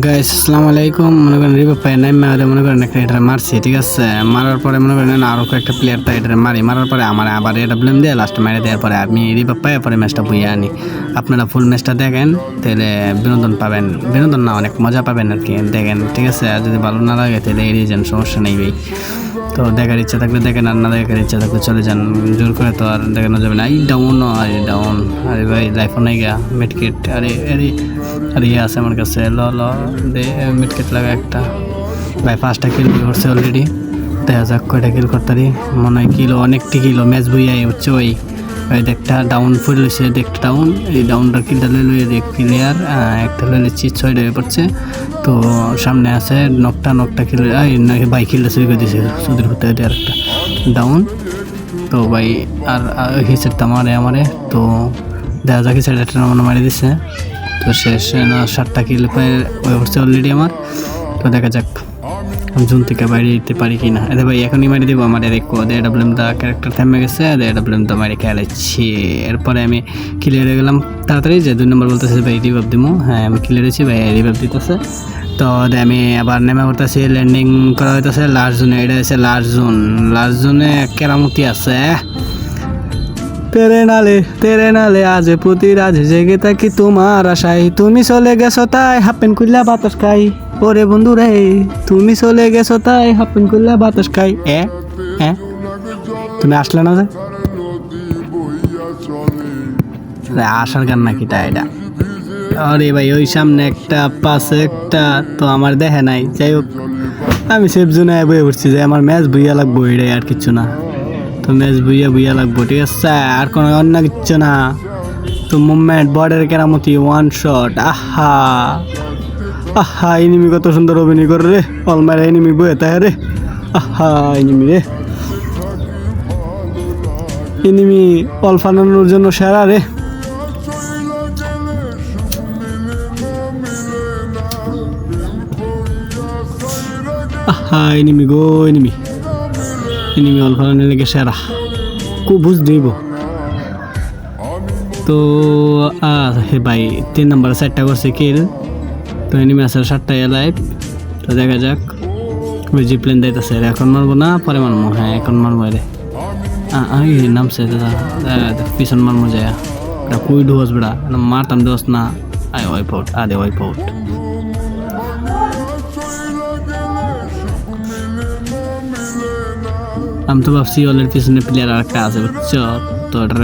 Guys আসসালামু আলাইকুম। মনে করেন রিভাইভ পাই নাই মারে মনে করেন একটা এটা মারছি, ঠিক আছে। মারার পরে মনে করেন আরো কয়েকটা প্লেয়ার তাই এটা মারার পরে আমার আবার এটা ব্লেম দিয়ে লাস্ট মেরে দেওয়ার পরে আমি রিভাইভ পাই, পরে ম্যাচটা বুঝে আনি। আপনারা ফুল ম্যাচটা দেখেন, তাহলে বিনোদন পাবেন, বিনোদন না অনেক মজা পাবেন আর কি। দেখেন, ঠিক আছে। আর যদি ভালো না লাগে তাহলে এড়িয়ে যান, সমস্যা নেই ভাই। তো দেখার ইচ্ছা থাকলে দেখেন, আর না দেখার ইচ্ছা থাকলে চলে যান। জোর করে তো আর দেখানো যাবে না। এই ডাউন, আরে ডাউন, আরে ভাই লাইফও নাই গা। মেডকিট, আরে আরে আরে ইয়ে আছে আমার কাছে, ল ল দে মেডকিট লাগা একটা। ভাই 5টা কিল করছে অলরেডি। দেখা যাক কয়টা কিল করতারি। মনে হয় কিলো অনেকটি কিলো ম্যাচ বইয়াই হচ্ছে। ওই একটা ডাউন ফুল হয়েছে, একটা ডাউন। এই ডাউনটা কিলটা লইলে দেখ ক্লিয়ার, একটা লইলে 6 হয়ে পড়ছে। তো সামনে আছে নকটা কিল। ভাই কিলটা শুরু করে দিয়েছে সুদের ভিতরে আর একটা ডাউন। তো ভাই আর হিসেবটা আমারে তো দেখা যাক হিসেবে একটা মনে মারি দিচ্ছে। তো শেষ 7টা কিল হয়ে পড়ছে অলরেডি আমার। তো দেখা যাক জুন থেকে বাইরে দিতে পারি কি না। এদের ভাই এখনই মারি দেবো। আমার এডাব্লিউএমটা ক্যারেক্টার থেমে গেছে, এডাব্লিউএমটা মারি খেলেছি। এরপরে আমি ক্লিয়ার হয়ে গেলাম তাড়াতাড়ি, যে 2 নম্বর বলতেছে ভাই রিভাইভ দিবো। হ্যাঁ আমি ক্লিয়ার হয়েছি ভাই, রিভাইভ দিতেছে। তো আমি আবার নেমে পড়তেছি, ল্যান্ডিং করা হইতেছে লাস্ট জোনে। এটা হচ্ছে লাস্ট জোনে কেরামতি আছে। তেরে নালে আজ প্রতি রাজ জেগে থাকি তোমার আশায়, তুমি চলে গেছো তাই হাফেন কুল্লা বাতাস খাই। ওরে বন্ধু রে তুমি চলে গেছো তাই হাফেন কুল্লা বাতাস খাই। তুমি আসলে না যে আসার গান নাকি এটা? আরে ভাই ওই সামনে একটা পাশে একটা, তো আমার দেখে নাই। যাই হোক আমি সেফ জোনে বয়ে পড়ছি যে আমার ম্যাচ বুইয়া লাগবো, এটাই আর কিচ্ছু না। তো ম্যাচ বুইয়া লাগবো, ঠিক আছে। আর কোনো অন্য কিচ্ছু না। তো মুভমেন্ট বর্ডার কেরামতি, 1 শট। আহা এনিমি কত সুন্দর অভিনয় করে রে। অলমারে এনিমি বয়ে তাই রে। এনিমি রে, এনিমি অল ফানানোর জন্য সেরা রে। এনিমি গো, এনিমি অল ফানানোর লেগে সেরা। খুব বুঝ দিব। তো হে ভাই 3 নম্বর 4টা করছে কিল। তো এনিমি আছে 7টা লাইভ। তো দেখা যাক ওই জি প্লেন দিতেছে। এখন মারবো না পরে মারবো? হ্যাঁ এখন মারবো রে। নামছে দাদা, পিছন মারবো যায়। কুই ঢুস বেড়া মারতাম দোষ না। ওয়াইপ আউট, আরে ওয়াইপ আউট। আমি তো ভাবছি ওলের পিছনে প্লেয়ার আর একটা আছে, বুঝছো। তো ওটা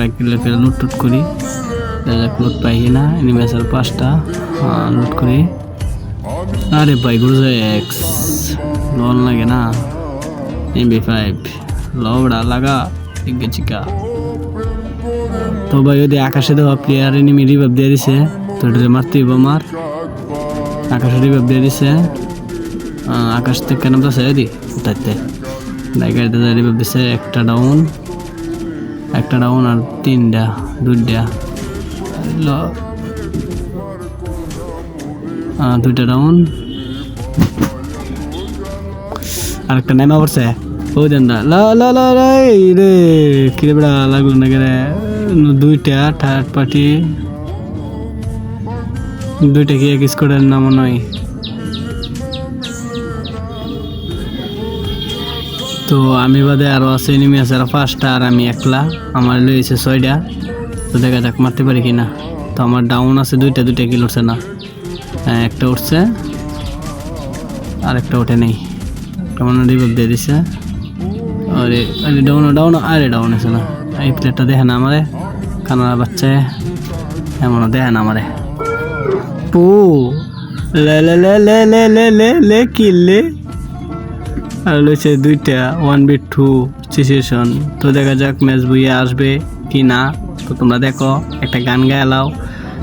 লুট করি, লুট পাই না। এনিমেশন 5টা লুট করি। আরে ভাই গুরুজো এক্স লল লাগে না। MP5 লবড়া লাগা চিকা। তো ভাই ওই আকাশে দেওয়া প্লেয়ার এনিমি রিভাইভ দিয়ে দিছে। তো এটা মারতে হইব আমার। আকাশে রিভাইভ দিয়ে দিছে। আকাশ থেকে কেন আছে এদি কোথাইতে গাড়িতে রিভাইভ দিছে। একটা ডাউন আর 2টা ডাউন। আরেকটা নেমা পড়ছে ওই দেন রে। কিরে বেড়া লাগলো না কেন? 2টা থার্ড পার্টি, 2টা কি এক স্কোয়াডের নাম নয়। তো আমি বাদে আরো আছে এনিমি আছে 5টা, আর আমি একলা। আমার লইছে 6টা। তো দেখা যাক মারতে পারি কিনা। তো আমার ডাউন আছে 2টা কিল উঠছে না। একটা উঠছে আর একটা ওঠে নেই। কেমন রিভাইভ দিয়ে দিছে। আরে ডাউন আরে ডাউন আছে না। এই প্লেটটা দেখে না আমারে, কানার বাচ্চা এমন দেখে না আমারে। পু লে কিললে আর লইছে 2টা 1v2 সিচুয়েশন। তো দেখা যাক ম্যাচ বইয়ে আসবে কি না। তো তোমরা দেখো, একটা গান গায়ালাও।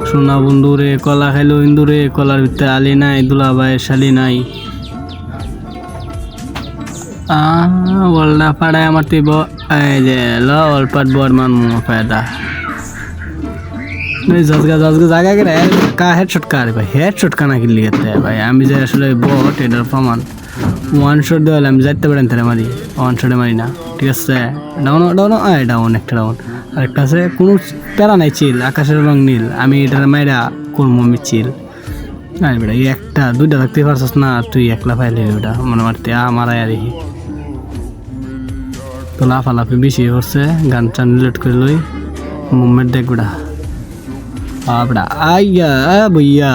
সোনা বন্ধুরে কলা খাইলো ইন্দুরে, কলার ভিতরে আলি নাই দুলা ভাইয়ের শালি নাই। ওয়ালটা পাড়ায় আমার তুই এই যে অল্পাট বর মান ফায়দা জায়গা করে হেডশট কার ভাই, হেডশট কানা কিনলি গেতে ভাই। আমি যে আসলে বট এটার প্রমাণ। 1 শট দেওয়া আমি যাইতে পারেন তাহলে মারি, 1 শটে মারি না, ঠিক আছে। ডাউন একটা ডাউন। আরেকটা আছে কোনো প্যারা নাই, চিল। আকাশের রং নীল, আমি এটার মাইরা করবো আমি চিল। আরে বেটা এই একটা দুইটা থাকতে পারছস না তুই একলা পাইলি ওটা মনে মারতে আমার আয়া দেখি তো লাফালাফি বেশি করছে গান চান রিলেট করে লই মুভমেন্ট দেখ বেটা আবড়া আইয়া বইয়া